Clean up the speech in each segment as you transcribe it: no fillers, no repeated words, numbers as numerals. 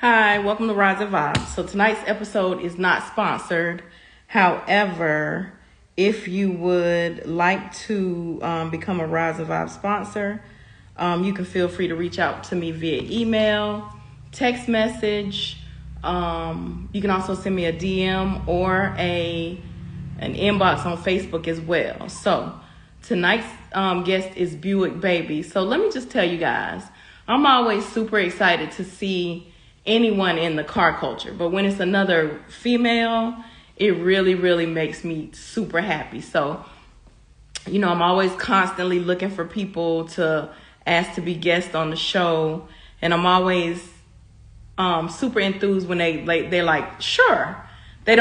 Hi, welcome to Rise and Vibe. So tonight's episode is not sponsored. However, if you would like to become a Rise and Vibe sponsor, you can feel free to reach out to me via email, text message. You can also send me a DM or an inbox on Facebook as well. So tonight's guest is Buick Baby. So let me just tell you guys, I'm always super excited to see anyone in the car culture, but when it's another female, it really, really makes me super happy. So, I'm always constantly looking for people to ask to be guests on the show, and I'm always super enthused when they're like, sure. She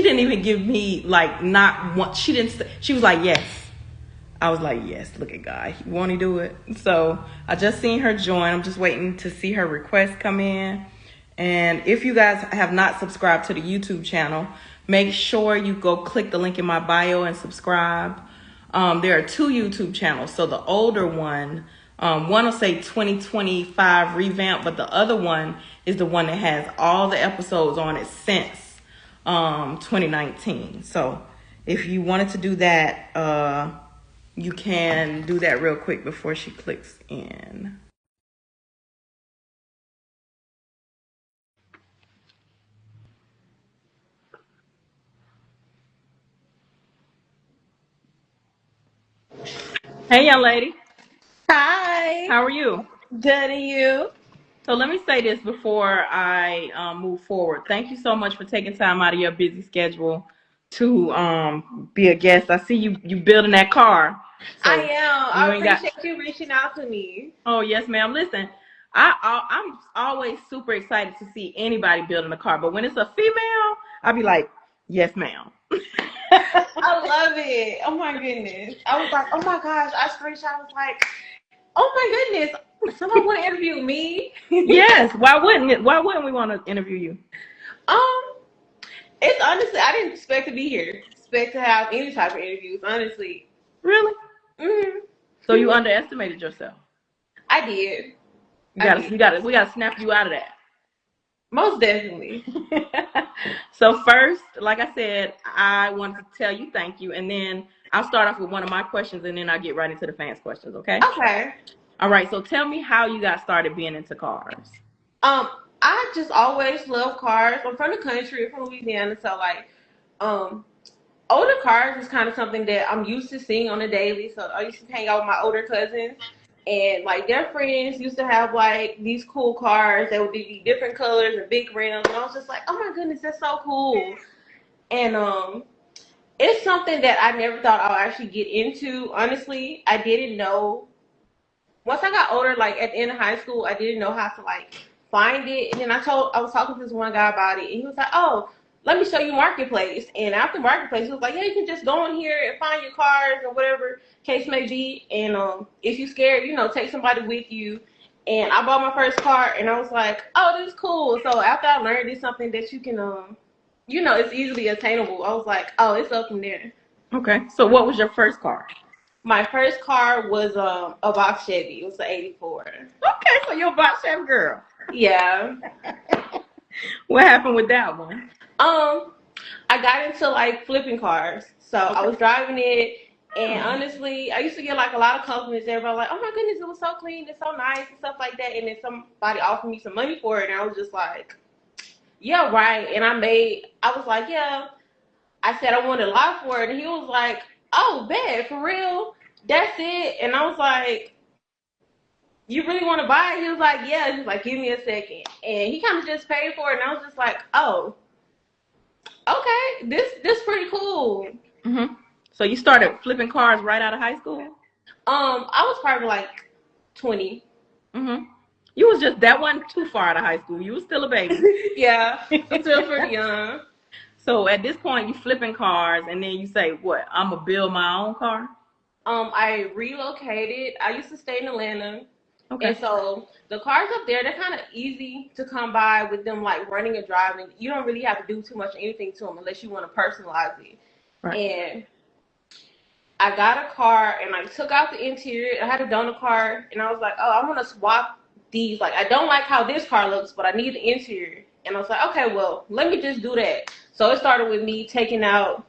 didn't even give me like not one. She was like, yes. I was like, yes, look at God. You want to do it? So I just seen her join. I'm just waiting to see her request come in. And if you guys have not subscribed to the YouTube channel, make sure you go click the link in my bio and subscribe. There are two YouTube channels. So the older one will say 2025 revamp, but the other one is the one that has all the episodes on it since 2019. So if you wanted to do that, you can do that real quick before she clicks in. Hey, young lady. Hi. How are you? Good, and you? So let me say this before I move forward. Thank you so much for taking time out of your busy schedule to be a guest. I see you building that car. I So am. you I ain't got. appreciate you reaching out to me. Oh yes, ma'am. Listen, I'm always super excited to see anybody building a car, but when it's a female, I'll be like, yes, ma'am. I love it. Oh my goodness. I was like, oh my gosh. I screenshot. I was like, oh my goodness. Someone want to interview me? Yes. Why wouldn't it? Why wouldn't we want to interview you? Um, it's honestly, I didn't expect to be here. Expect to have any type of interviews. Honestly. Really? hmm So you underestimated yourself. I did. You I got did. we gotta snap you out of that. Most definitely. So first, like I said, I want to tell you thank you, and then I'll start off with one of my questions, and then I'll get right into the fans' questions. Okay? Okay. All right. So tell me how you got started being into cars. Um, I just always love cars. I'm from the country, from Louisiana, so like, um, older cars is kind of something that I'm used to seeing on a daily. So I used to hang out with my older cousins, and like their friends used to have like these cool cars that would be different colors and big rims, and I was just like, oh my goodness, that's so cool. And it's something that I never thought I'll actually get into. Honestly, I didn't know. Once I got older, like at the end of high school, I didn't know how to like find it. And then I was talking to this one guy about it, and he was like, "Oh, let me show you Marketplace." And after Marketplace, he was like, "Yeah, you can just go in here and find your cars or whatever case may be. And if you're scared, take somebody with you." And I bought my first car, and I was like, "Oh, this is cool." So after I learned it's something that you can, it's easily attainable. I was like, "Oh, it's up from there." Okay. So what was your first car? My first car was a Box Chevy. It was an '84. Okay. So you're a box chef girl. Yeah. What happened with that one? Um, I got into like flipping cars. So I Okay. was driving it, and honestly, I used to get like a lot of compliments. Everybody like, "Oh my goodness, it was so clean, it's so nice and stuff like that." And then somebody offered me some money for it, and I was just like, "Yeah, right." And I was like, "Yeah." I said I wanted a lot for it, and he was like, "Oh, bet for real, that's it." And I was like, "You really want to buy it?" He was like, "Yeah." He was like, "Give me a second," and he kind of just paid for it, and I was just like, "Oh, okay, this pretty cool." Mm-hmm. So you started flipping cars right out of high school? I was probably like 20. Mm-hmm. You was just that one too far out of high school. You was still a baby. Yeah, I'm still pretty young. So at this point, you flipping cars, and then you say, "What? I'm gonna build my own car." I relocated. I used to stay in Atlanta, and Okay. so the cars up there, they're kind of easy to come by with them like running and driving. You don't really have to do too much anything to them unless you want to personalize it. Right. And I got a car and I took out the interior. I had a donut car and I was like, oh, I want to swap these, like, I don't like how this car looks, but I need the interior. And I was like, okay, well, let me just do that. So it started with me taking out,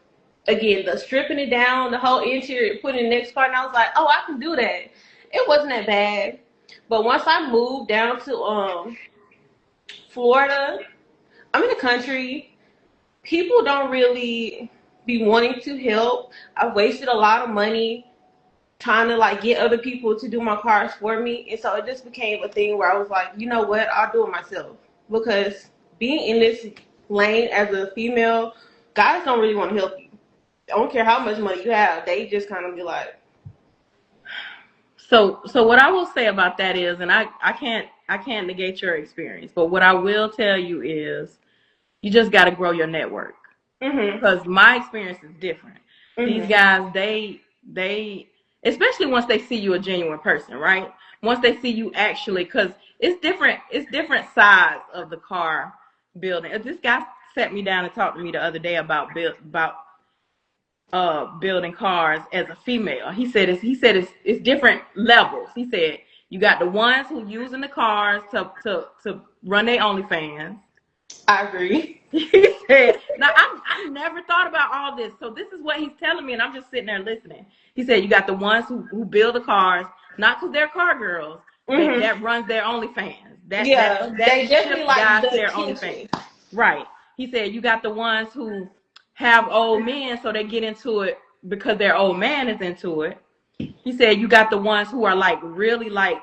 again, the stripping it down, the whole interior, putting in the next car. And I was like, oh, I can do that. It wasn't that bad. But once I moved down to Florida, I'm in the country. People don't really be wanting to help. I wasted a lot of money trying to like get other people to do my cars for me, and so it just became a thing where I was like, you know what, I'll do it myself, because being in this lane as a female, guys don't really want to help you. I don't care how much money you have, they just kind of be like. So what I will say about that is, and I can't negate your experience, but what I will tell you is, you just got to grow your network. Because my experience is different. These guys, they especially once they see you a genuine person, right? Once they see you actually, because it's different size of the car building. This guy sat me down and talked to me the other day about building cars as a female. He said it's different levels. He said you got the ones who using the cars to run their OnlyFans. I agree. He said, now I never thought about all this. So this is what he's telling me, and I'm just sitting there listening. He said you got the ones who build the cars, not because they're car girls, that runs their OnlyFans. That they definitely like their OnlyFans. Right. He said you got the ones who have old men, so they get into it because their old man is into it. He said you got the ones who are like really like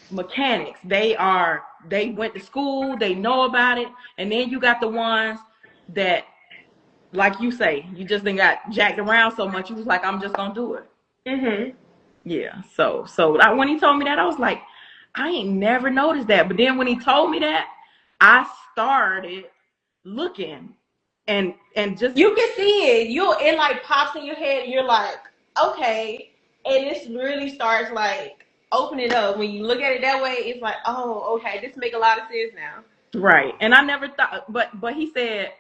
mechanics. They went to school, they know about it. And then you got the ones that, like you say, you just done got jacked around so much, you was like, I'm just gonna do it. Yeah. So when he told me that, I was like, I ain't never noticed that. But then when he told me that, I started looking and just, you can see it. It like pops in your head and you're like, okay. And it really starts like opening up. When you look at it that way, it's like, oh, okay, this make a lot of sense now. Right. And I never thought, but he said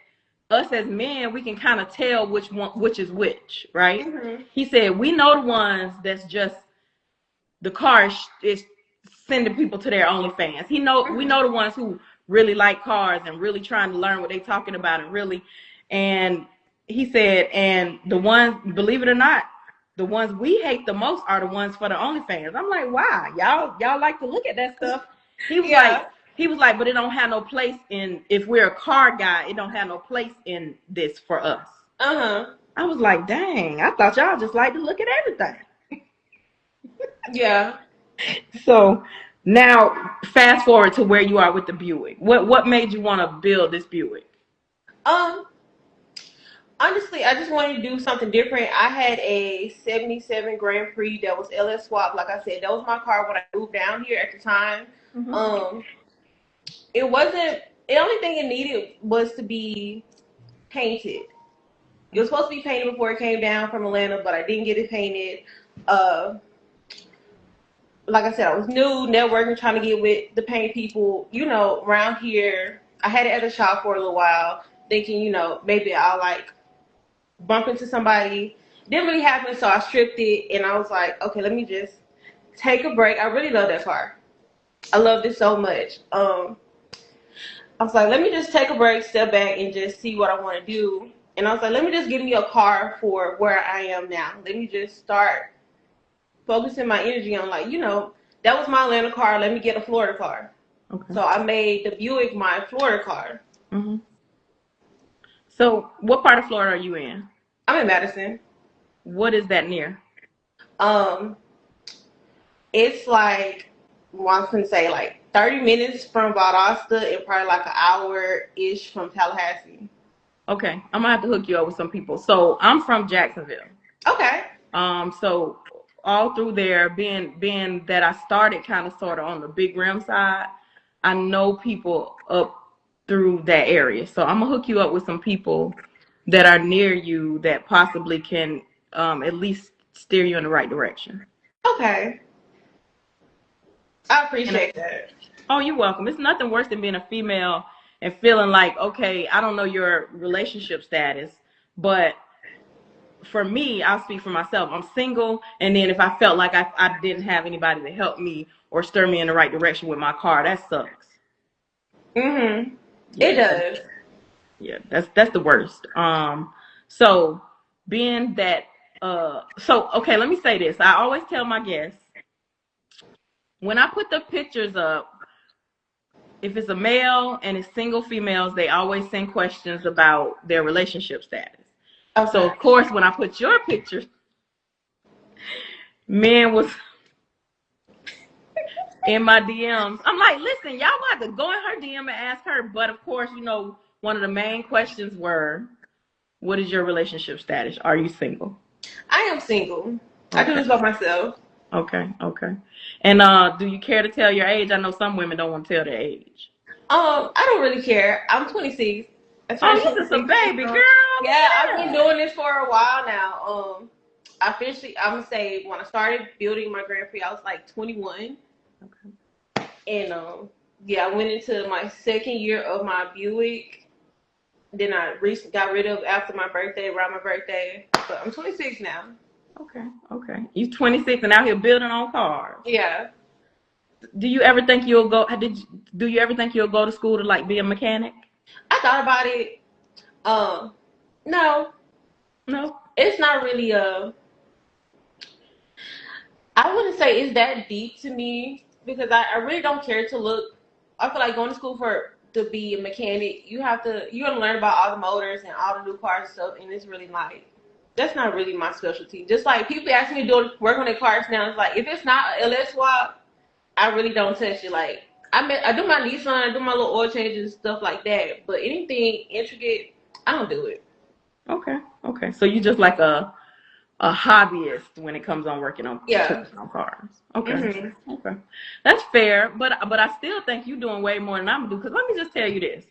us as men, we can kind of tell which is which, right? He said we know the ones that's just the car is sending people to their OnlyFans. We know the ones who really like cars and really trying to learn what they talking about and he said, and the ones, believe it or not, the ones we hate the most are the ones for the OnlyFans. I'm like, why? Y'all like to look at that stuff. He was like, but it don't have no place in, if we're a car guy, it don't have no place in this for us. I was like, dang, I thought y'all just like to look at everything. Yeah. So now fast forward to where you are with the Buick. What made you want to build this Buick? Honestly, I just wanted to do something different. I had a 77 Grand Prix that was LS swap. Like I said, that was my car when I moved down here at the time. It wasn't, the only thing it needed was to be painted. It was supposed to be painted before it came down from Atlanta, but I didn't get it painted. Like I said, I was new, networking, trying to get with the paint people, around here. I had it at the shop for a little while, thinking, maybe I'll like bump into somebody. Didn't really happen, so I stripped it, and I was like, okay, let me just take a break. I really love that car. I loved it so much. I was like, let me just take a break, step back, and just see what I want to do. And I was like, let me just get me a car for where I am now. Let me just start focusing my energy on, like, that was my Atlanta car. Let me get a Florida car. Okay. So I made the Buick my Florida car. So what part of Florida are you in? I'm in Madison. What is that near? It's like, well, I was gonna say like 30 minutes from Valdosta and probably like an hour-ish from Tallahassee. Okay, I'm gonna have to hook you up with some people. So I'm from Jacksonville. Okay. So all through there, being that I started kind of sort of on the Big Rim side, I know people up through that area. So I'm gonna hook you up with some people that are near you that possibly can at least steer you in the right direction. Okay. I appreciate that. Oh, you're welcome. It's nothing worse than being a female and feeling like, okay, I don't know your relationship status, but for me, I'll speak for myself. I'm single, and then if I felt like I didn't have anybody to help me or stir me in the right direction with my car, that sucks. Mhm. It Yeah, does. yeah, that's the worst. So being that, so okay, let me say this. I always tell my guests when I put the pictures up, if it's a male and it's single females, they always send questions about their relationship status. So Okay. of course, when I put your pictures, men was in my DMs. I'm like, listen, y'all got to go in her DM and ask her. But of course, one of the main questions were, what is your relationship status? Are you single? I am single. I do Okay. this by myself. Okay. Okay. And do you care to tell your age? I know some women don't want to tell their age. I don't really care. I'm 26. I Oh, turned you just a 26. baby girl. Yeah, I've been Yeah. doing this for a while now. Officially, I'm gonna say when I started building my Grand Prix, I was like 21, Okay. and yeah, I went into my second year of my Buick. Then I recently got rid of after my birthday, around my birthday. But I'm 26 now. Okay. Okay. You 26 and out here building on cars. Yeah, Do you ever think you'll go? Do you ever think you'll go to school to like be a mechanic? I thought about it. No, No. it's not really I wouldn't say it's that deep to me because I really don't care to look. I feel like going to school for to be a mechanic, you gotta learn about all the motors and all the new cars and stuff, and it's really like that's not really my specialty. Just like people ask me to do work on their cars now, it's like if it's not a LS swap, I really don't touch it. Like I do my Nissan, I do my little oil changes and stuff like that, but anything intricate, I don't do it. Okay. Okay. So you just like a hobbyist when it comes on working on Yeah. touching on cars. Okay. Mhm. Okay. That's fair, but I still think you're doing way more than I'm doing. Because let me just tell you this: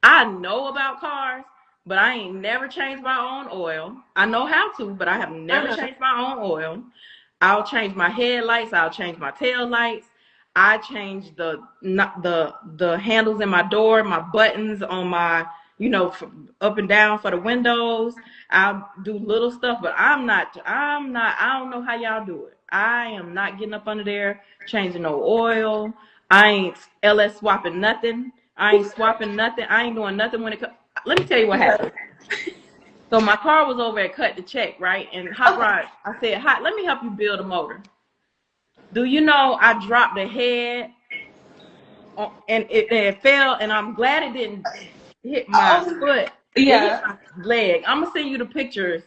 I know about cars, but I ain't never changed my own oil. I know how to, but I have never Uh-huh. changed my own oil. I'll change my headlights. I'll change my tail lights. I change the handles in my door, my buttons on my up and down for the windows. I'll do little stuff, but I don't know how y'all do it. I am not getting up under there changing no oil. I ain't LS swapping nothing. I ain't swapping nothing. I ain't doing nothing when it comes. Let me tell you what happened. So my car was over at Cut to Check, right? And Hot Rod, I said, Hot, let me help you build a motor. Do you know I dropped the head and it fell, and I'm glad it didn't hit my Oh, foot. It hit yeah. my leg. I'm gonna send you the pictures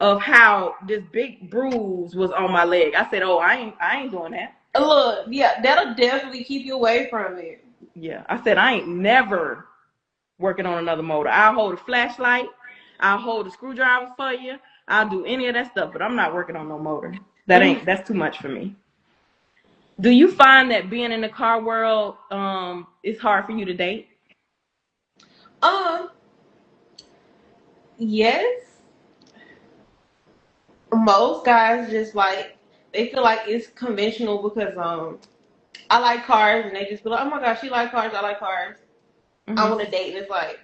of how this big bruise was on my leg. I said, "Oh, I ain't doing that." Look, yeah, that'll definitely keep you away from it. Yeah, I said I ain't never working on another motor. I'll hold a flashlight. I'll hold a screwdriver for you. I'll do any of that stuff, but I'm not working on no motor. That's too much for me. Do you find that being in the car world is hard for you to date? Um, yes. Most guys just like they feel like it's conventional because I like cars and they just be like, oh my gosh, she like cars, I like cars. I Mm-hmm. want to date and it's like,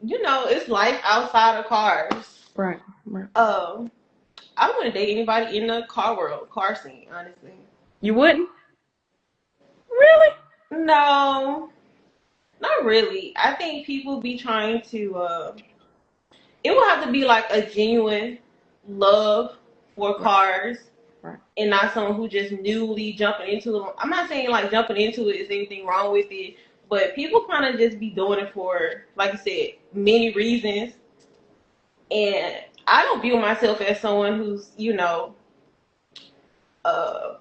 it's life outside of cars. Right, right. Um, I don't want to date anybody in the car world, car scene, honestly. You wouldn't? Really? No, not really. I think people be trying to it will have to be like a genuine love for Right, cars right. and not someone who just newly jumping into it. I'm not saying like jumping into it is anything wrong with it, but people kind of just be doing it for, like I said, many reasons. And I don't view myself as someone who's, uh,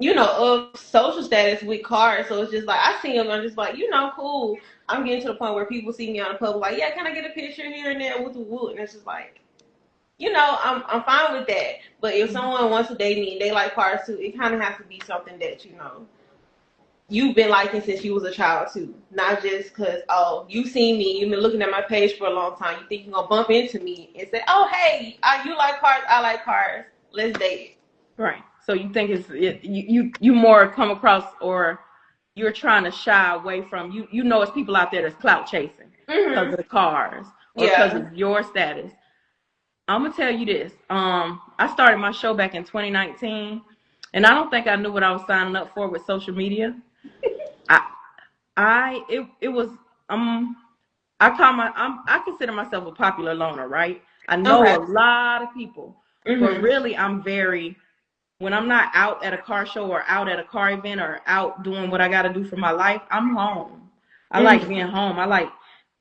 of social status with cars. So it's just like I see them, I'm just like, cool. I'm getting to the point where people see me on the public, like, yeah, can I get a picture here and there with the wood? And it's just like, I'm fine with that. But if someone wants to date me and they like cars too, it kind of has to be something that you've been liking since you was a child too, not just because you've seen me, you've been looking at my page for a long time. You think you're gonna bump into me and say, oh hey, you like cars, I like cars, let's date. Right. So you think you more come across, or you're trying to shy away from it's people out there that's clout chasing because Mhm. of the cars or because Yeah. of your status. I'm gonna tell you this. I started my show back in 2019, and I don't think I knew what I was signing up for with social media. I it was I consider myself a popular loner, right? I know Okay. a lot of people, but Mhm. really I'm very when I'm not out at a car show or out at a car event or out doing what I got to do for my life, I'm home. I like Mhm. being home. I like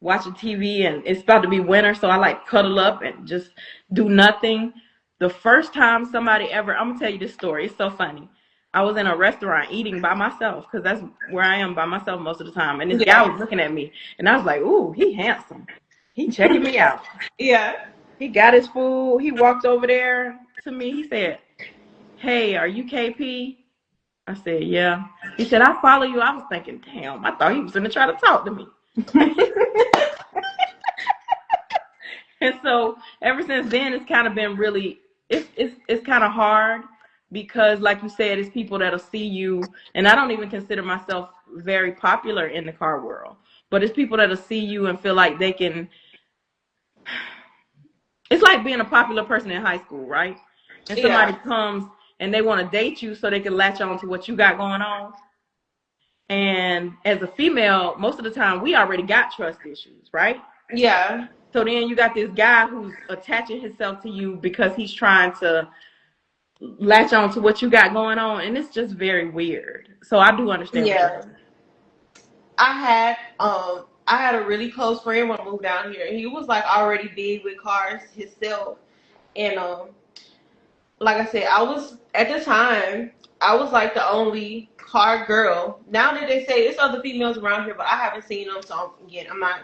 watching TV, and it's about to be winter, so I like cuddle up and just do nothing. The first time somebody ever, I'm gonna tell you this story. It's so funny. I was in a restaurant eating by myself because that's where I am by myself most of the time. And this guy Yeah. was looking at me, and I was like, "Ooh, he handsome. He checking me out." Yeah. He got his food. He walked over there to me. He said, "Hey, are you KP?" I said, "Yeah." He said, "I follow you." I was thinking, damn, I thought he was gonna try to talk to me. And so ever since then, it's kind of been really, it's kind of hard because, like you said, it's people that'll see you, and I don't even consider myself very popular in the car world, but it's people that'll see you and feel like they can. It's like being a popular person in high school, right? And somebody Yeah. comes and they want to date you so they can latch on to what you got going on. And as a female, most of the time we already got trust issues, right? Yeah. So then you got this guy who's attaching himself to you because he's trying to latch on to what you got going on, and it's just very weird. So I do understand what you're Yeah. saying. I had a really close friend when I moved down here. He was like already big with cars himself. And like I said, I was at the time I was like the only car girl. Now that they say there's other females around here, but I haven't seen them, so again I'm not.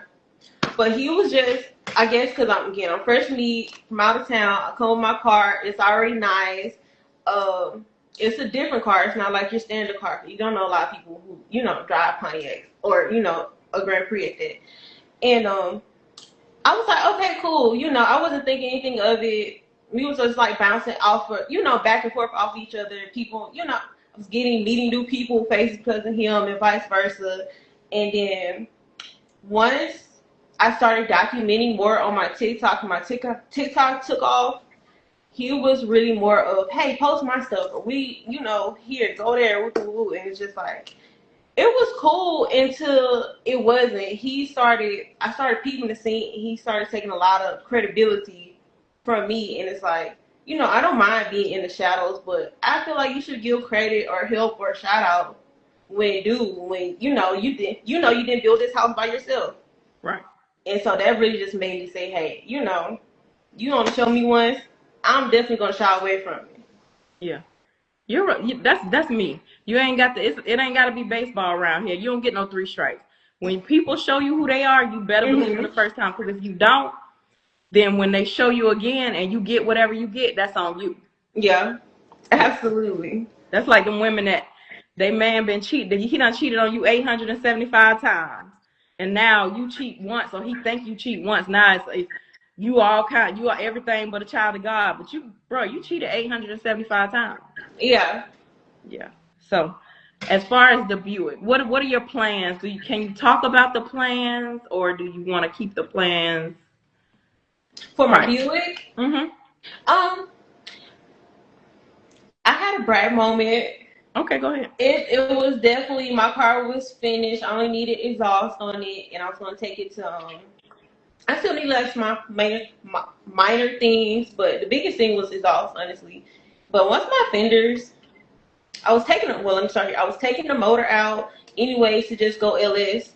But he was just, I guess, because I'm fresh meat from out of town. I come with my car. It's already nice. It's a different car. It's not like your standard car. You don't know a lot of people who drive Pontiacs or a Grand Prix at that. And I was like, okay, cool. I wasn't thinking anything of it. We was just like bouncing off of, back and forth off each other. People, I was meeting new people, faces because of him, and vice versa. And then once I started documenting more on my TikTok, and my TikTok took off, he was really more of, hey, post my stuff, or we, here, go there, woo, woo, woo. And it's just like, it was cool until it wasn't. I started peeping the scene, and he started taking a lot of credibility from me, and it's like, I don't mind being in the shadows, but I feel like you should give credit or help or shout out when you didn't build this house by yourself. Right. And so that really just made me say, hey, you want to show me once, I'm definitely gonna shy away from it. Yeah. You're right. That's me. You ain't got it ain't got to be baseball around here. You don't get no three strikes. When people show you who they are, you better believe them the Hmm. first time. Because if you don't, then when they show you again and you get whatever you get, that's on you. Yeah, Yeah. absolutely. That's like them women that they man been cheated. He done cheated on you 875 times, and now you cheat once, or he think you cheat once. Now it's you are everything but a child of God. But you cheated 875 times. Yeah. Yeah. So, as far as the Buick, what are your plans? Can you talk about the plans, or do you want to keep the plans For my private? Buick, Mm-hmm. um, I had a brag moment. Okay, go ahead. It was definitely, my car was finished. I only needed exhaust on it, and I was gonna take it to I still need like minor things, but the biggest thing was exhaust, honestly. But once my fenders, I was taking them. Well, let me start here. I was taking the motor out anyways to just go LS,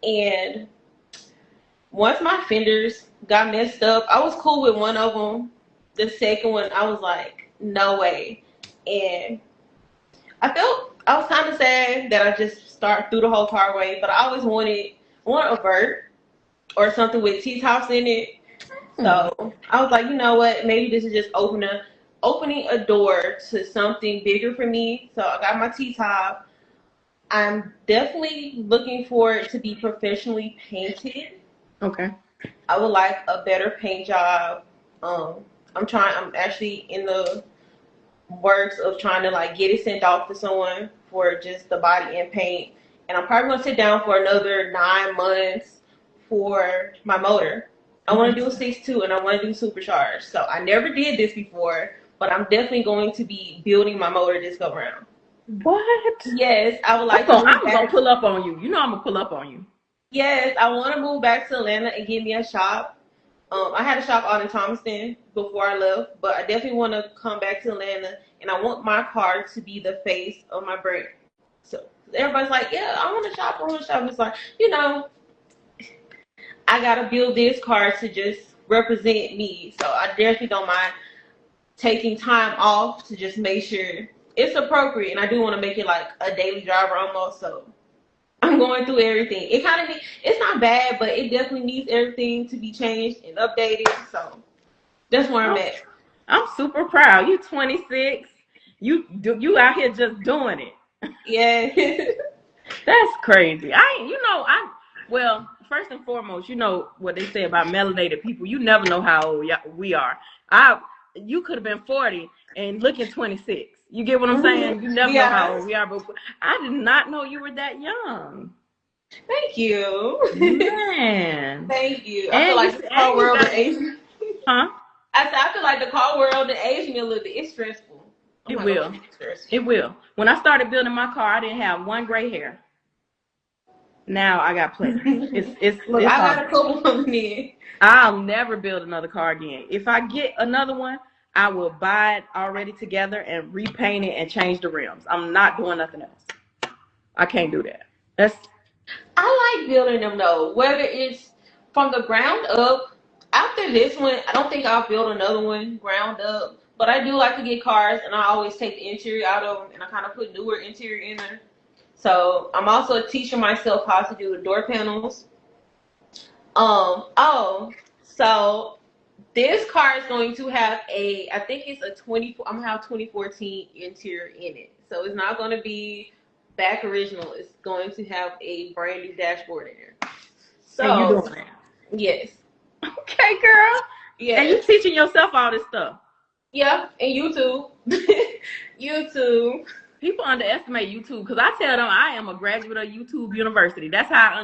and once my fenders got messed up, I was cool with one of them. The second one, I was like, no way. And I was kind of sad that I just start through the whole car way, but I always want a vert or something with T-tops in it. Hmm. So I was like, you know what? Maybe this is just opening a door to something bigger for me. So I got my T-top. I'm definitely looking for it to be professionally painted. Okay. I would like a better paint job. Um, I'm actually in the works of trying to like get it sent off to someone for just the body and paint. And I'm probably gonna sit down for another 9 months for my motor. I want to do a 6.2 and I want to do supercharged. So I never did this before, but I'm definitely going to be building my motor this go round. What? Yes, I would like to move I'm gonna back. pull up on you. You know I'm gonna pull up on you. Yes, I want to move back to Atlanta and get me a shop. I had a shop out in Thomaston before I left, but I definitely want to come back to Atlanta, and I want my car to be the face of my brand. So everybody's like, yeah, I want a shop, I want a shop. It's like, I gotta build this car to just represent me. So I definitely don't mind taking time off to just make sure it's appropriate, and I do want to make it like a daily driver almost. So I'm going through everything. It kind of it's not bad, but it definitely needs everything to be changed and updated. So that's where I'm at. I'm super proud. You 26. You out here just doing it. Yeah. That's crazy. Well, first and foremost, you know what they say about melanated people. You never know how old we are. You could have been 40 and looking 26. You get what I'm saying? You never know how old we are, but I did not know you were that young. Thank you. Man. Thank you. I feel like the car world aged me. Huh? I feel like the car world aged me a little bit. It's stressful. It will. It will. When I started building my car, I didn't have one gray hair. Now I got plenty. Look, I got a couple of them in. I'll never build another car again. If I get another one, I will buy it already together and repaint it and change the rims. I'm not doing nothing else. I can't do that. I like building them though, whether it's from the ground up. After this one, I don't think I'll build another one ground up, but I do like to get cars, and I always take the interior out of them, and I kind of put newer interior in there. So I'm also teaching myself how to do the door panels. So this car is going to have I think it's a 24. I'm gonna have 2014 interior in it, so it's not going to be back original. It's going to have a brand new dashboard in there. So and you doing that? Yes. Okay, girl. Yeah. And you teaching yourself all this stuff. Yeah, and YouTube. YouTube. People underestimate YouTube because I tell them I am a graduate of YouTube University. That's how I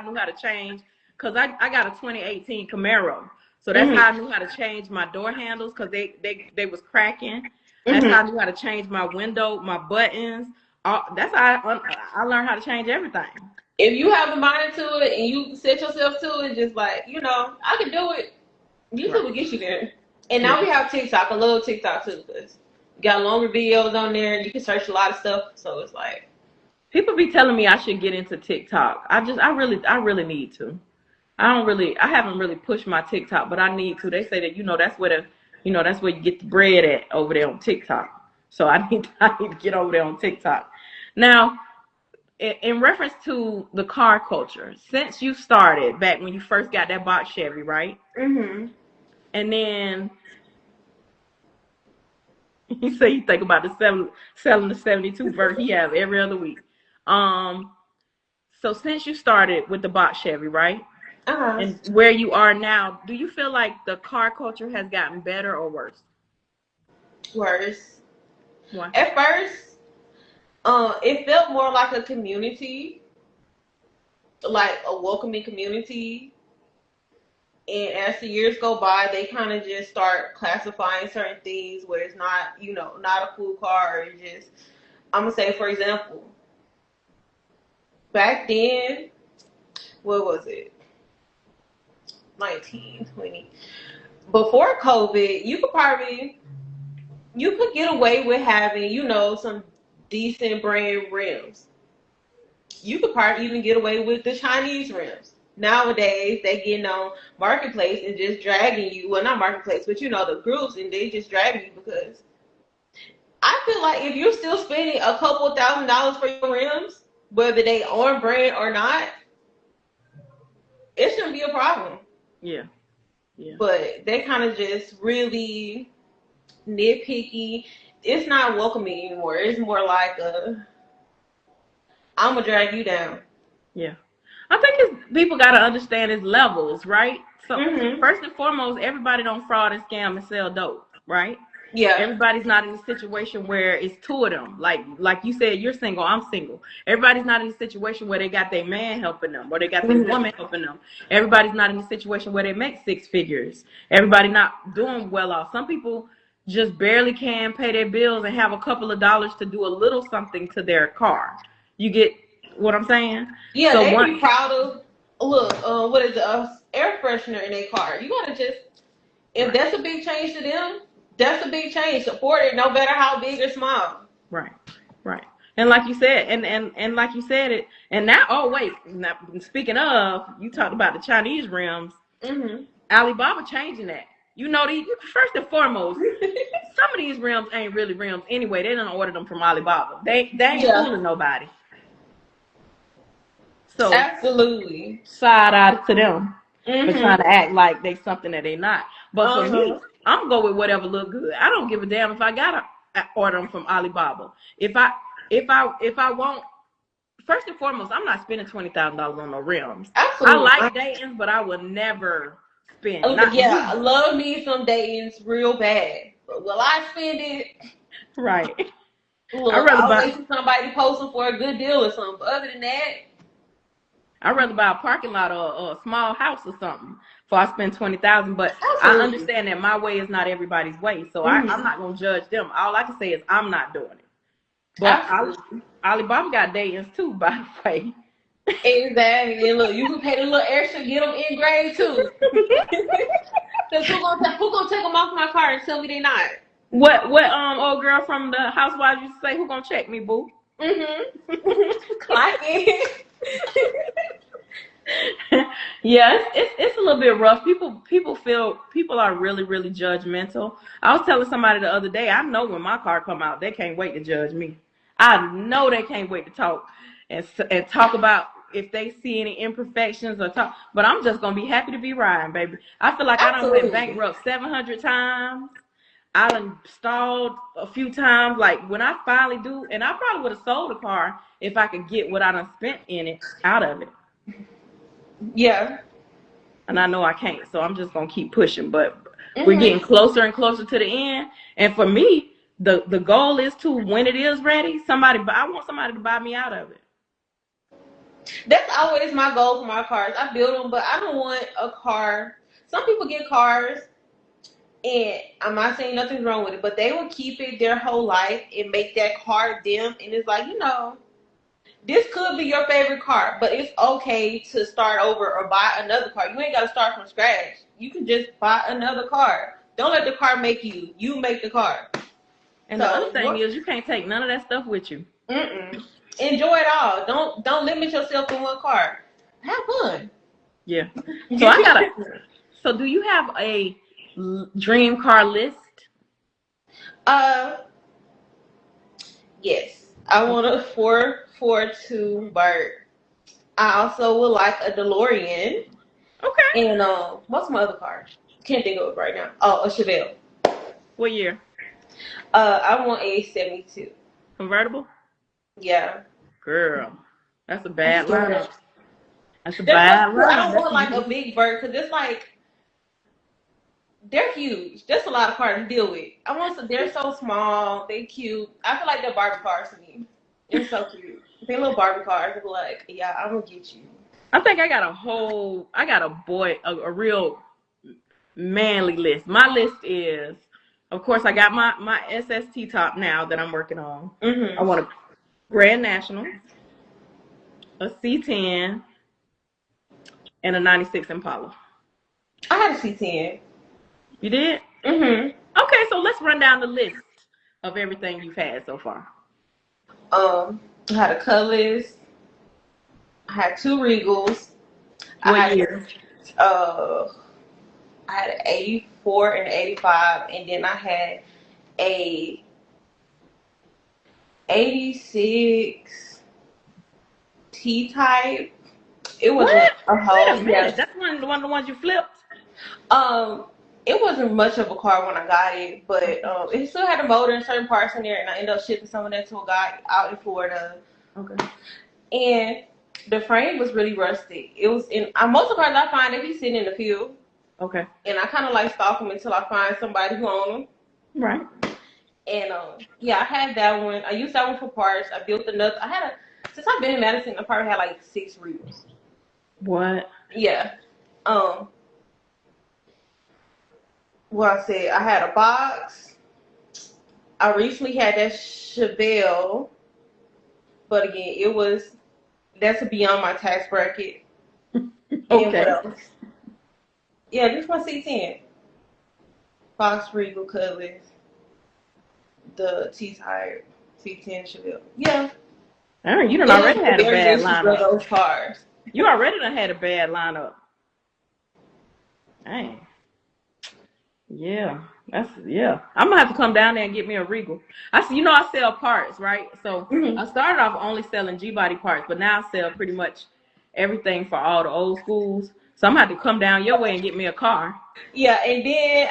knew how to change. Because I got a 2018 Camaro, so that's how I knew how to change my door handles because they was cracking. That's how I knew how to change my window, my buttons. That's how I learned how to change everything. If you have the mind to it and you set yourself to it, just like I can do it. YouTube will get you there. And now we have TikTok. I love TikTok too because you got longer videos on there. You can search a lot of stuff. So it's like people be telling me I should get into TikTok. I really need to. I haven't really pushed my TikTok, but I need to. They say that that's where that's where you get the bread at over there on TikTok. So I need to get over there on TikTok. Now, in reference to the car culture, since you started back when you first got that box Chevy, right? Mm-hmm. And then you say you think about selling the 72 vert he has every other week. So since you started with the box Chevy, right? Uh-huh. And where you are now, do you feel like the car culture has gotten better or worse? Worse. Why? At first, it felt more like a community, like a welcoming community. And as the years go by, they kind of just start classifying certain things where it's not, not a cool car, or just, I'm going to say, for example, back then, what was it? 19, 20. Before COVID, you could get away with having, some decent brand rims. You could probably even get away with the Chinese rims. Nowadays, they get on Marketplace and just dragging you. Well, not Marketplace, but the groups, and they just drag you because I feel like if you're still spending a couple $1,000s for your rims, whether they on brand or not, it shouldn't be a problem. Yeah. But they kind of just really nitpicky. It's not welcoming anymore. It's more like I'm gonna drag you down. Yeah. I think people got to understand its levels, right? So first and foremost, everybody don't fraud and scam and sell dope, right? Yeah. Everybody's not in a situation where it's two of them. Like you said, you're single, I'm single. Everybody's not in a situation where they got their man helping them or they got their woman helping them. Everybody's not in a situation where they make six figures. Everybody not doing well off. Some people just barely can pay their bills and have a couple of dollars to do a little something to their car. You get what I'm saying? Yeah, So they be proud of, look, what is it, air freshener in their car. You gotta just, if that's a big change to them, that's a big change. Support it, no matter how big or small. Right, right. And like you said, and like you said it, and now, oh wait, now, speaking of, you talked about the Chinese rims. Mm-hmm. Alibaba changing that. You know, first and foremost, some of these rims ain't really rims anyway. They don't order them from Alibaba. They ain't fooling nobody. So absolutely, side out to them for trying to act like they something that they not. But for me, I'm going with whatever look good. I don't give a damn if I gotta order them from Alibaba. If I want, first and foremost, I'm not spending $20,000 on no rims. Absolutely. I like Dayton's, but I would never spend. I love me some Dayton's real bad. But will I spend it? Right. Look, I'll wait for somebody posting for a good deal or something. But other than that, I'd rather buy a parking lot or a small house or something before I spend $20,000. But absolutely. I understand that my way is not everybody's way, so I'm not gonna judge them. All I can say is I'm not doing it. But Alibaba got Dayton's too, by the way. Exactly. And look, you can pay the little extra, get them engraved too. Cause who gonna take them off my car and tell me they not? What old girl from the Housewives used to say, who gonna check me, boo? Clock in. Yeah, it's a little bit rough. People are really judgmental. I was telling somebody the other day, I know when my car come out, they can't wait to judge me. I know they can't wait to talk and talk about if they see any imperfections or talk. But I'm just gonna be happy to be riding, baby. I feel like absolutely. I done went bankrupt 700 times. I done stalled a few times. Like when I finally do, and I probably would have sold the car if I could get what I done spent in it out of it. Yeah. And I know I can't, so I'm just gonna keep pushing. But we're getting closer and closer to the end. And for me, the goal is to, when it is ready, I want somebody to buy me out of it. That's always my goal for my cars. I build them, but I don't want a car. Some people get cars, and I'm not saying nothing's wrong with it, but they will keep it their whole life and make that car them. And it's like, this could be your favorite car, but it's okay to start over or buy another car. You ain't got to start from scratch. You can just buy another car. Don't let the car make you. You make the car. And the other thing is, you can't take none of that stuff with you. Enjoy it all. Don't limit yourself to one car. Have fun. Yeah. So do you have a dream car list? Yes. I want a 442 Burt. I also would like a DeLorean. Okay. And what's my other car? Can't think of it right now. Oh, a Chevelle. What year? I want a 72. Convertible? Yeah. Girl, that's a bad lineup. That's a bad lineup. I don't want like a big Burt because it's like they're huge. That's a lot of cars to deal with. They're so small. They cute. I feel like they're Barbie cars to me. They're so cute. They're little Barbie cars. They're like, yeah, I'm gonna get you. I think I got a real manly list. My list is, of course, I got my SST top now that I'm working on. I want a Grand National, a C10, and a 96 Impala. I had a C10. You did? Okay, so let's run down the list of everything you've had so far. I had a Cutlass. I had 2 Regals. What year? I had an 84 and an 85, and then I had a 86 T-type. It was a whole. Yeah. That's one of the ones you flipped. It wasn't much of a car when I got it, but it still had a motor and certain parts in there, and I ended up shipping some of that to a guy out in Florida. Okay. And the frame was really rusty. It was in most of the cars I find, they be sitting in the field. Okay. And I kind of like stalk them until I find somebody who owns them. Right. And yeah, I had that one. I used that one for parts. I built another. Since I've been in Madison, I probably had like 6 Regals. What? Yeah. Um, what I said, I had a box. I recently had that Chevelle, but again, that's beyond my tax bracket. And what Okay. else? Yeah, this one C10. Fox Regal Cutlass, the T-Type C10 Chevelle. Yeah, All right, you done it was already a had a very bad mixture of lineup. those cars. You already done had a bad lineup. Dang. Yeah. Yeah. I'm gonna have to come down there and get me a Regal. I sell parts, right? So Mhm. I started off only selling G body parts, but now I sell pretty much everything for all the old schools. So I'm gonna have to come down your way and get me a car. Yeah, and then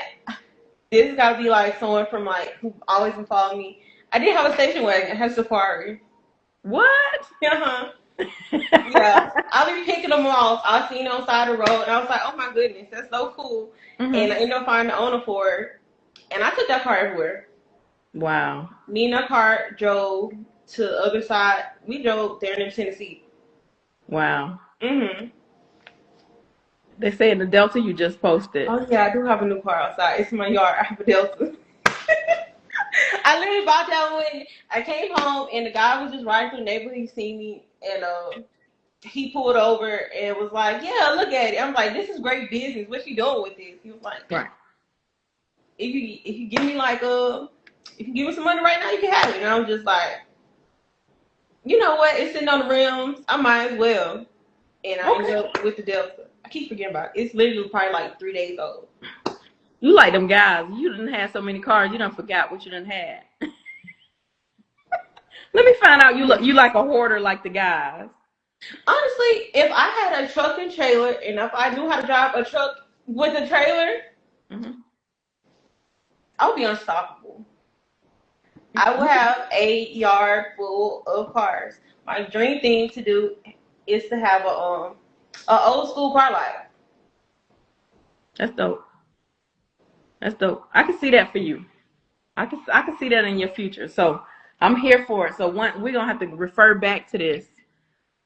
this got to be like someone from like who always been following me. I did have a station wagon. I had Safari. What? Uh-huh. Yeah, I'll be picking them off. I seen them on the side of the road, and I was like, "Oh my goodness, that's so cool!" And I Hmm. ended up finding the owner for it, and I took that car everywhere. Wow. Me and that car drove to the other side. We drove there in Tennessee. Wow. Mhm. They say in the Delta you just posted. Oh yeah, I do have a new car outside. It's in my yard. I have a Delta. I literally bought that when I came home, and the guy was just riding through the neighborhood. He seen me, and he pulled over and was like, "Yeah, look at it." I'm like, "This is great business. What you doing with this?" He was like, Right. "If you give me like if you give me some money right now, you can have it." And I was just like, "You know what? It's sitting on the rims. I might as well." And I ended Okay. up with the Delta. I keep forgetting about it. It's literally probably like 3 days old. You like them guys. You didn't have so many cars. You done forgot what you done had. Let me find out you like a hoarder like the guys. Honestly, if I had a truck and trailer, and if I knew how to drive a truck with a trailer, Hmm. I would be unstoppable. I would have a yard full of cars. My dream thing to do is to have a old school car lot. That's dope. That's dope. I can see that for you. I can see that in your future. So I'm here for it. So we're gonna have to refer back to this.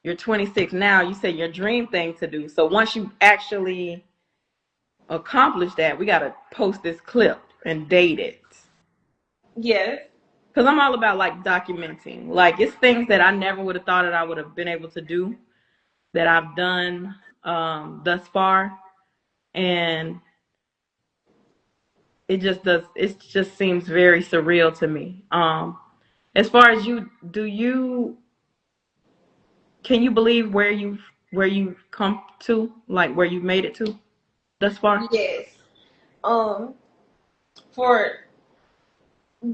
You're 26 now. You say your dream thing to do. So once you actually accomplish that, we gotta post this clip and date it. Yes. Cause I'm all about like documenting. Like it's things that I never would have thought that I would have been able to do that I've done thus far, and it just seems very surreal to me. As far as you, can you believe where you come to, like where you've made it to thus far? Yes. Um. For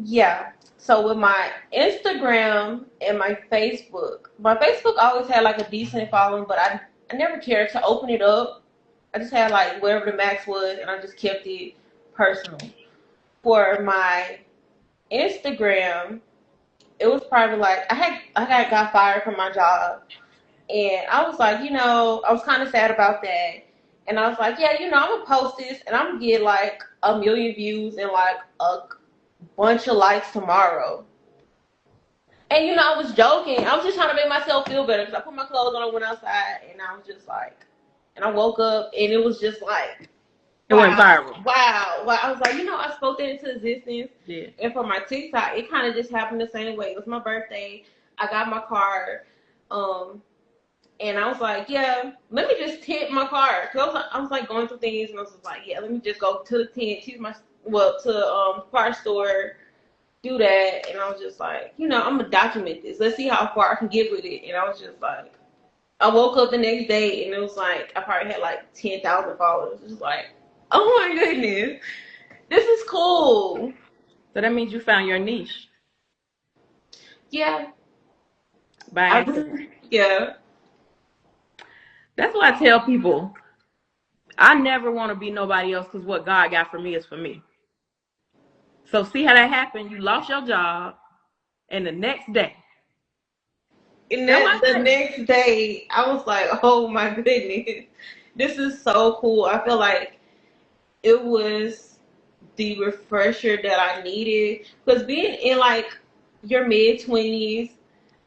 Yeah. So with my Instagram and my Facebook always had like a decent following, but I never cared to open it up. I just had like whatever the max was, and I just kept it personal. For my Instagram, it was probably like got fired from my job, and I was like, I was kind of sad about that, and I was like, yeah, I'm gonna post this, and I'm gonna get like 1 million views and like a bunch of likes tomorrow. And I was joking. I was just trying to make myself feel better because I put my clothes on, I went outside, and I was just like, and I woke up, and it was just like, It went wow, viral. wow, wow. I was like, I spoke that into existence. Yeah. And for my TikTok, it kind of just happened the same way. It was my birthday. I got my card, um, and I was like, yeah, let me just tint my card. Cause I was like going through things, and I was just like, yeah, let me just go to the tint, to car store, do that. And I was just like, I'm gonna document this. Let's see how far I can get with it. And I was just like, I woke up the next day, and it was like I probably had like 10,000 followers. It was like, oh my goodness, this is cool. So that means you found your niche Yeah, by I accident. yeah, That's why I tell people I never want to be nobody else because what God got for me is for me. So see how that happened? You lost your job, and the next day, and that that my the thing. next day I was like, oh my goodness, this is so cool. I feel like it was the refresher that I needed. Because being in like your mid-20s,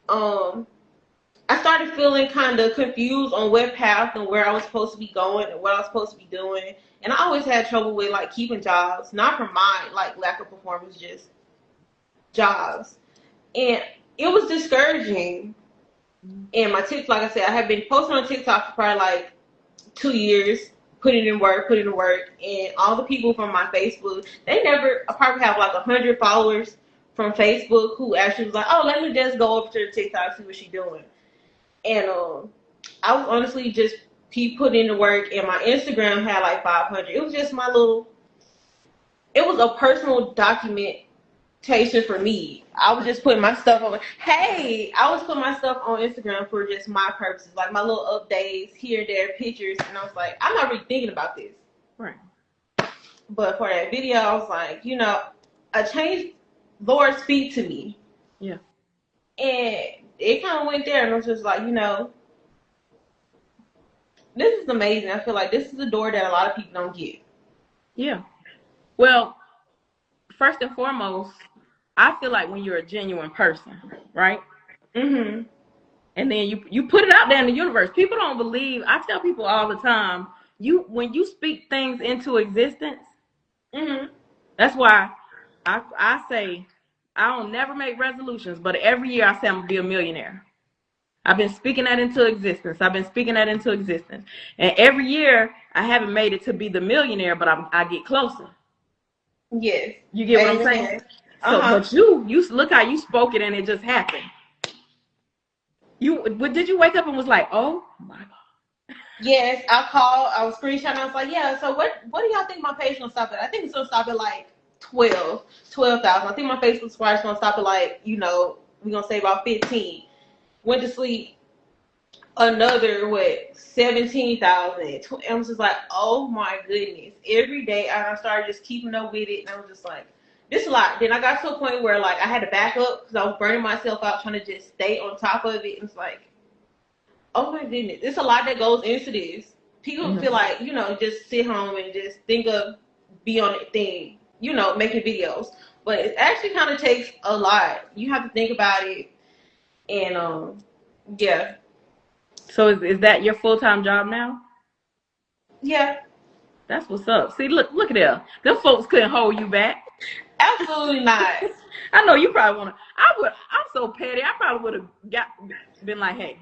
I started feeling kind of confused on what path and where I was supposed to be going and what I was supposed to be doing. And I always had trouble with like keeping jobs, not from my like lack of performance, just jobs. And it was discouraging. And my TikTok, like I said, I had been posting on TikTok for probably like 2 years, putting in work, and all the people from my Facebook, they never, I probably have like 100 followers from Facebook who actually was like, oh, let me just go over to the TikTok, see what she's doing. And I was honestly just keep putting in the work, and my Instagram had like 500. It was just my little, it was a personal documentation for me. I was just putting my stuff on. Hey, I was putting my stuff on Instagram for just my purposes, like my little updates here, there, pictures, and I was like, I'm not really thinking about this. Right. But for that video, I was like, a change, Lord, speak to me. Yeah. And it kind of went there, and I was just like, this is amazing. I feel like this is a door that a lot of people don't get. Yeah. Well, first and foremost, I feel like when you're a genuine person, right? Mm-hmm. And then you put it out there in the universe. People don't believe. I tell people all the time, when you speak things into existence, Mm-hmm. that's why I say I don't never make resolutions, but every year I say I'm gonna be a millionaire. I've been speaking that into existence. And every year I haven't made it to be the millionaire, but I get closer. Yes. You get what I'm saying? So, but you look how you spoke it, and it just happened. Did you wake up and was like, oh my God? Yes, I called. I was screenshotting. I was like, yeah. So what do y'all think my page gonna stop at? I think it's gonna stop at like 12,000. I think my Facebook subscribers gonna stop at like we're gonna say about 15. Went to sleep. Another 17,000. I was just like, oh my goodness. Every day I started just keeping up with it, and I was just like, this is a lot. Then I got to a point where like I had to back up because I was burning myself out trying to just stay on top of it. And it's like, oh my goodness, it's a lot that goes into this. People feel like just sit home and just think of be on the thing, making videos, but it actually kind of takes a lot. You have to think about it, and yeah. So is that your full-time job now? Yeah. That's what's up. See, look at them. Them folks couldn't hold you back. Absolutely not. I know you probably want to. I'm so petty. I probably would have been like, hey.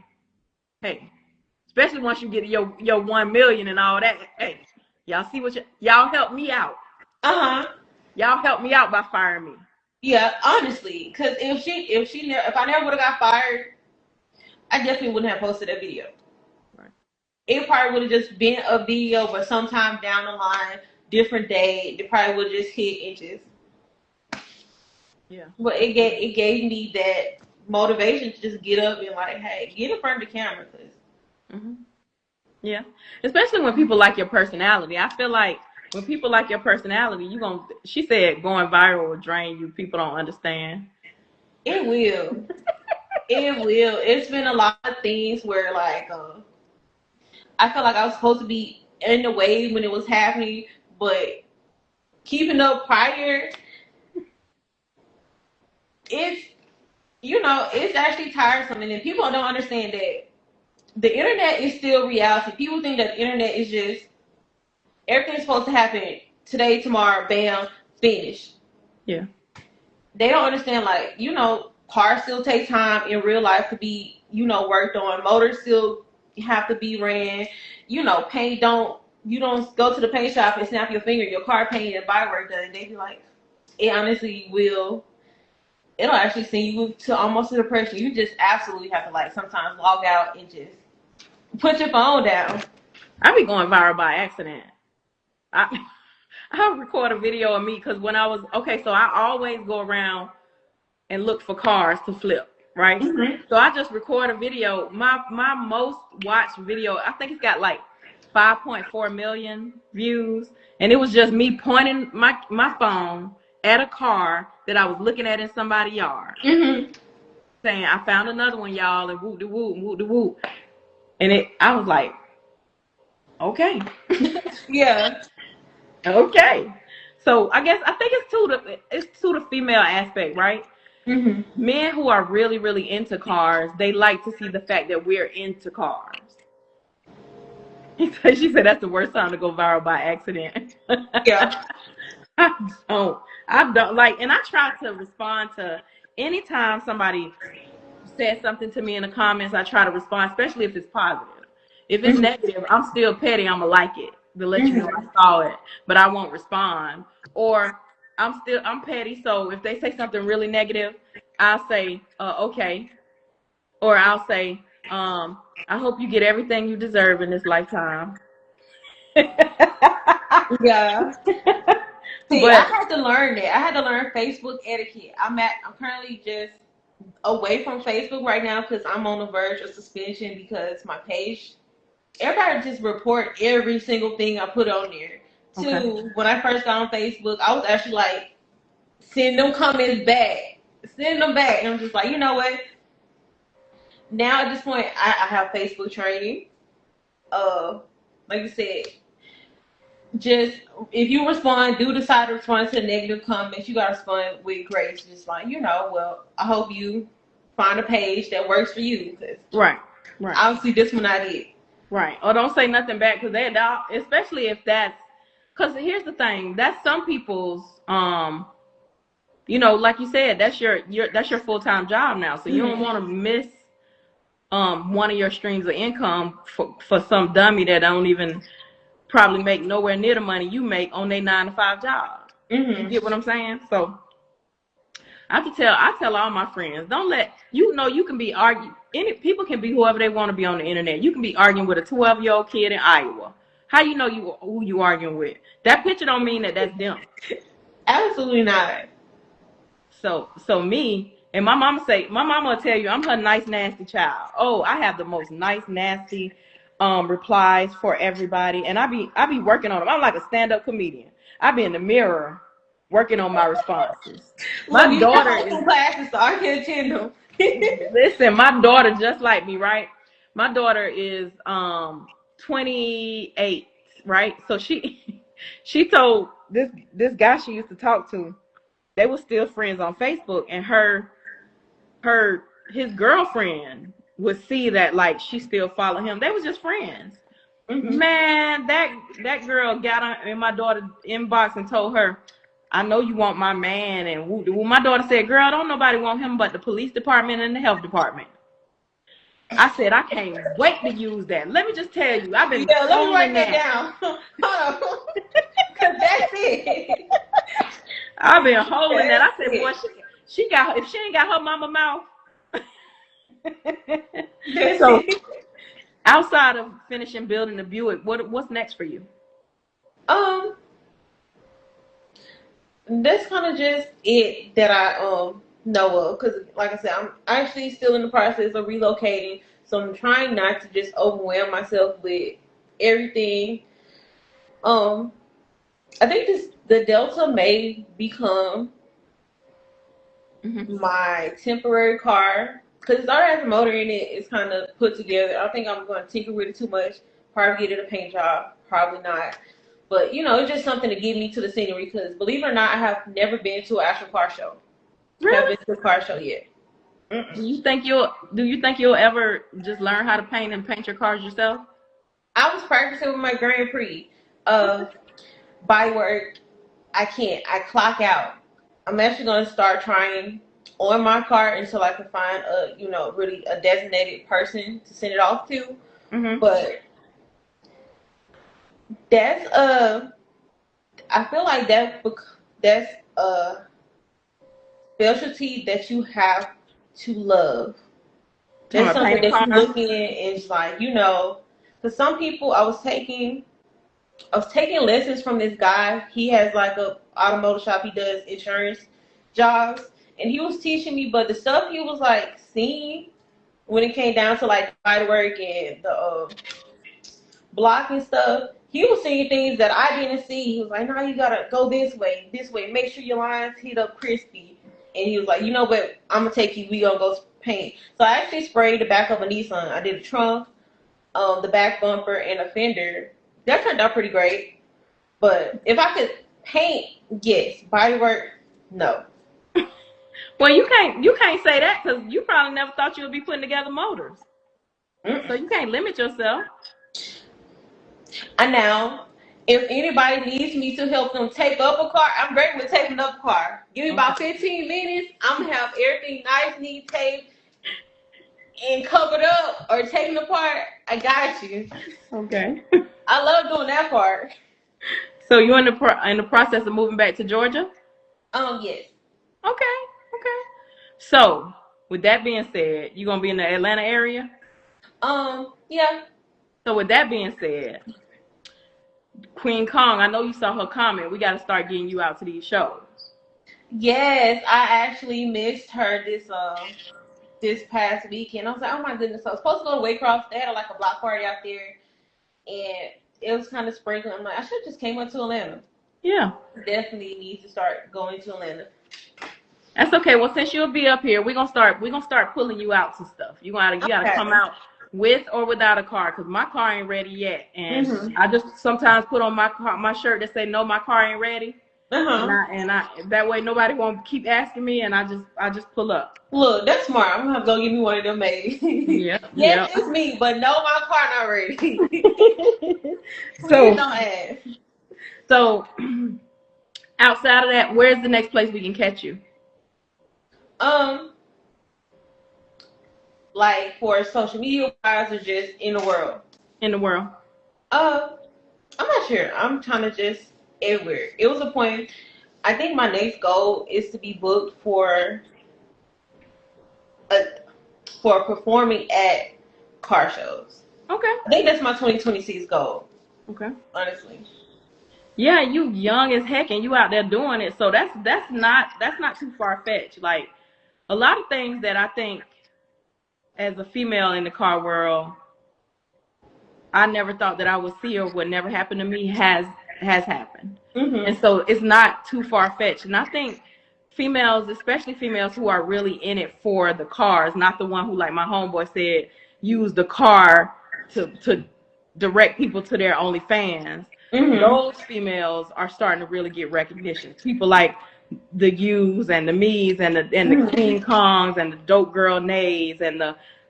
Especially once you get your 1 million and all that. Hey, y'all see what y'all help me out. Y'all help me out by firing me. Yeah, honestly, because if I never would have got fired, I definitely wouldn't have posted that video. Right. It probably would have just been a video, but sometime down the line, different day, it probably would have just hit inches. Yeah. But it gave me that motivation to just get up and like, hey, get in front of the camera, Yeah, especially when people like your personality. I feel like when people like your personality, she said going viral will drain you. People don't understand. It will. It will. It's been a lot of things where like I felt like I was supposed to be in the wave when it was happening, but keeping up prior, it's actually tiresome, and then people don't understand that the internet is still reality. People think that the internet is just everything's supposed to happen today, tomorrow, bam, finish. Yeah. They don't understand, like, cars still take time in real life to be, worked on. Motors still have to be ran. Paint you don't go to the paint shop and snap your finger, your car painted and body work done. They be like, it honestly it'll actually send you to almost a depression. You just absolutely have to like sometimes log out and just put your phone down. I be going viral by accident. I'll record a video of me because when I was so I always go around and look for cars to flip, right? Mm-hmm. So I just record a video. My most watched video, I think it's got like 5.4 million views, and it was just me pointing my phone at a car that I was looking at in somebody's yard, saying, "I found another one, y'all," and whoop de whoop, whoop de whoop, and I was like, okay, yeah, okay. So I think it's to the female aspect, right? Mm-hmm. Men who are really, really into cars, they like to see the fact that we're into cars. She said that's the worst time to go viral by accident. Yeah. I I don't like, and I try to respond to anytime somebody says something to me in the comments. I try to respond, especially if it's positive. If it's Mm-hmm. negative, I'm still petty. I'ma like it to let you know I Mm-hmm. saw it, but I won't respond. Or I'm petty. So if they say something really negative, I'll say okay, or I'll say I hope you get everything you deserve in this lifetime. Yeah. See, I But had to learn that. I had to learn Facebook etiquette. I'm currently just away from Facebook right now because I'm on the verge of suspension because my page, everybody just report every single thing I put on there. okay, Two, when I first got on Facebook, I was actually like sending them comments back, sending them back, and I'm just like, you know what? Now at this point, I have Facebook training. Like you said, just if you respond, do decide to respond to negative comments, you gotta respond with grace. Just like, well, I hope you find a page that works for you. Cause right, right. obviously this one I did. Right. Or don't say nothing back because especially if that's, because here's the thing, that's some people's, like you said, that's your full time job now. So you don't want to miss one of your streams of income for some dummy that don't even probably make nowhere near the money you make on their 9 to 5 job. Mm-hmm. You get what I'm saying? So I tell all my friends, don't let you can be arguing. People can be whoever they want to be on the internet. You can be arguing with a 12-year-old kid in Iowa. How you know who you arguing with? That picture don't mean that that's them. Absolutely not. So me and my mama will tell you I'm her nice nasty child. Oh, I have the most nice nasty replies for everybody, and I be working on them. I'm like a stand-up comedian. I be in the mirror working on my responses. Look, My you daughter got some classes, so I can attend them. Listen, my daughter just like me, right? My daughter is 28, right? So she told this guy she used to talk to, they were still friends on Facebook, and his girlfriend would see that like she still follow him. They was just friends. Mm-hmm. Man, that girl got in my daughter's inbox and told her, I know you want my man. And my daughter said, girl, don't nobody want him but the police department and the health department. I said, I can't wait to use that. Let me just tell you, I've been Let me write holding that that. down. Hold on. Because that's it. I've been holding that. I said, it. boy, she got, if she ain't got her mama mouth. So outside of finishing building the Buick, what's next for you? That's kind of just it that I know of, because like I said, I'm actually still in the process of relocating, so I'm trying not to just overwhelm myself with everything. I think the Delta may become my temporary car because it's already has a motor in it. It's kind of put together. I think I'm going to tinker with it too much. Probably get it a paint job. Probably not. But it's just something to get me to the scenery. Because believe it or not, I have never been to an actual car show. Really? Haven't been to a car show yet. Do you think you'll ever just learn how to paint your cars yourself? I was practicing with my Grand Prix. By work, I can't. I clock out. I'm actually going to start trying on my car until I can find really a designated person to send it off to. Mm-hmm. But that's I feel like that's a specialty that you have to love. That's something that you look in and it's like, because some people I was taking lessons from this guy. He has like a automotive shop. He does insurance jobs, and he was teaching me. But the stuff he was like seeing when it came down to like body work and the block and stuff, he was seeing things that I didn't see. He was like, "No, you gotta go this way. Make sure your lines hit up crispy." And he was like, "But I'm gonna take you. We gonna go paint." So I actually sprayed the back of a Nissan. I did the trunk, the back bumper, and a fender. That turned out pretty great. But if I could Paint, yes. Body work, no. Well, you can't say that because you probably never thought you would be putting together motors. So you can't limit yourself. And now, if anybody needs me to help them tape up a car, I'm ready with taping up a car. Give me about 15 minutes. I'm gonna have everything nice, neat, taped, and covered up or taken apart. I got you. Okay. I love doing that part. So you're in the process of moving back to Georgia? Yes. Okay. Okay. So with that being said, you're gonna be in the Atlanta area? Yeah. So with that being said, Queen Kong, I know you saw her comment. We got to start getting you out to these shows. Yes, I actually missed her this past weekend. I was like, oh my goodness. So I was supposed to go to Waycross. They had like a block party out there, and it was kind of sprinkling. I'm like, I should have just came up to Atlanta. Yeah. Definitely need to start going to Atlanta. That's okay. Well, since you'll be up here, we're gonna start pulling you out to stuff. You gotta come out with or without a car, because my car ain't ready yet. And I just sometimes put on my shirt that say no, my car ain't ready. And I that way nobody won't keep asking me, and I just pull up. Look, that's smart. I'm gonna have to go give me one of them made. Yeah. Yes, it's me, but no, my car not ready. So don't ask. So outside of that, where's the next place we can catch you? Like for social media wise or just in the world? In the world. I'm not sure. I'm trying to just everywhere. It was a point. I think my next goal is to be booked for performing at car shows. Okay. I think that's my 2026 goal. Okay. Honestly. Yeah, you young as heck and you out there doing it. So that's not too far fetched. Like a lot of things that I think as a female in the car world, I never thought that I would see or would never happen to me has happened. And so it's not too far fetched. And I think females, especially females who are really in it for the cars, not the one who, like my homeboy said, use the car to direct people to their OnlyFans. Those females are starting to really get recognition. People like the U's and the Me's and the King Kongs and the Dope Girl Nays and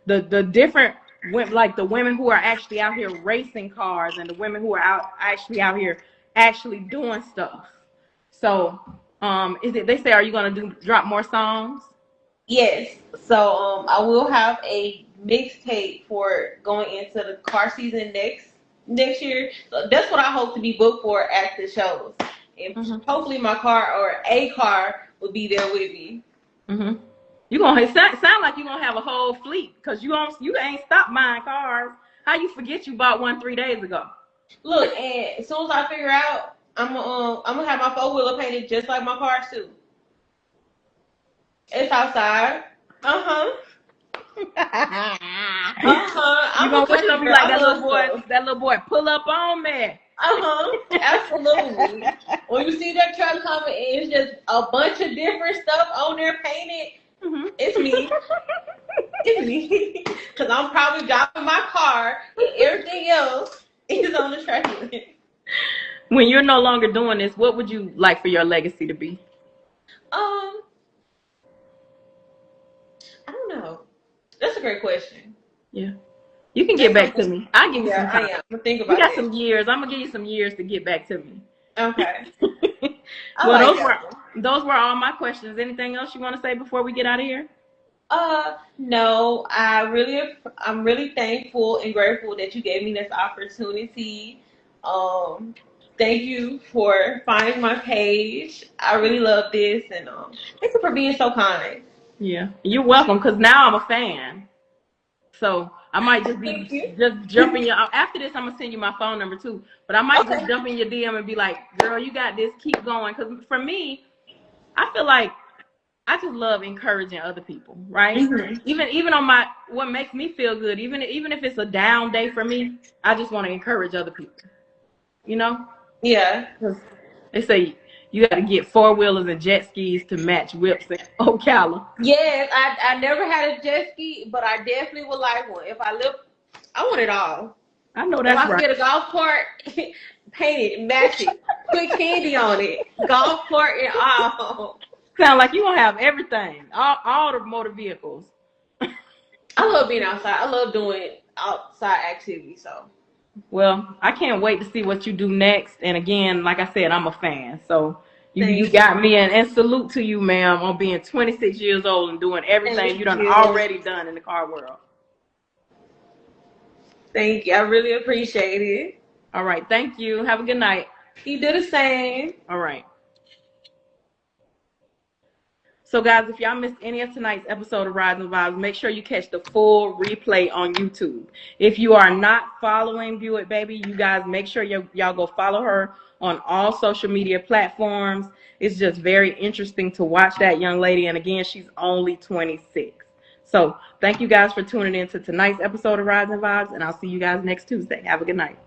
the different women, like the women who are actually out here racing cars and the women who are actually out here actually doing stuff. So they say, are you gonna drop more songs? Yes. So I will have a mixtape for going into the car season next year. So that's what I hope to be booked for at the shows. And hopefully my car or a car will be there with me. You gonna sound like you gonna have a whole fleet, because you ain't stopped buying cars. How you forget you bought one 3 days ago? Look, and as soon as I figure out, I'm gonna have my 4-wheeler painted just like my car too. It's outside. You gonna push up, be like that little boy, pull up on me. Absolutely. When you see that truck coming, it's just a bunch of different stuff on there painted. It's me. It's me. Because I'm probably driving my car and everything else is on the trailer. When you're no longer doing this, what would you like for your legacy to be? I don't know. That's a great question. Yeah. You can get back to me. I'll give you some time. I am. I'm gonna think about it. We got some years. I'm gonna give you some years to get back to me. Okay. Well, those were all my questions. Anything else you want to say before we get out of here? No. I'm really thankful and grateful that you gave me this opportunity. Thank you for finding my page. I really love this, and thank you for being so kind. Yeah, you're welcome. Because now I'm a fan, so I might just jump in your. After this, I'm gonna send you my phone number too. But I might just jump in your DM and be like, "Girl, you got this. Keep going." Because for me, I feel like I just love encouraging other people, right? Even on what makes me feel good, even if it's a down day for me, I just want to encourage other people. You know? Yeah. They say you got to get 4-wheelers and jet skis to match whips in Ocala. Yes, I never had a jet ski, but I definitely would like one. If I want it all. I know that's right. If I could get a golf cart, paint it, match it. Put candy on it. Golf cart and all. Sound like you gonna have everything, all the motor vehicles. I love being outside. I love doing outside activities. So Well, I can't wait to see what you do next. And again, like I said, I'm a fan. So you thank got you. me, and salute to you, ma'am, on being 26 years old and doing everything you Thank done you. already done in the car world. Thank you. I really appreciate it. All right. Thank you. Have a good night. You do the same. All right. So, guys, if y'all missed any of tonight's episode of Rise and Vibes, make sure you catch the full replay on YouTube. If you are not following View It Baby, you guys make sure y'all go follow her on all social media platforms. It's just very interesting to watch that young lady. And again, she's only 26. So, thank you guys for tuning in to tonight's episode of Rise and Vibes, and I'll see you guys next Tuesday. Have a good night.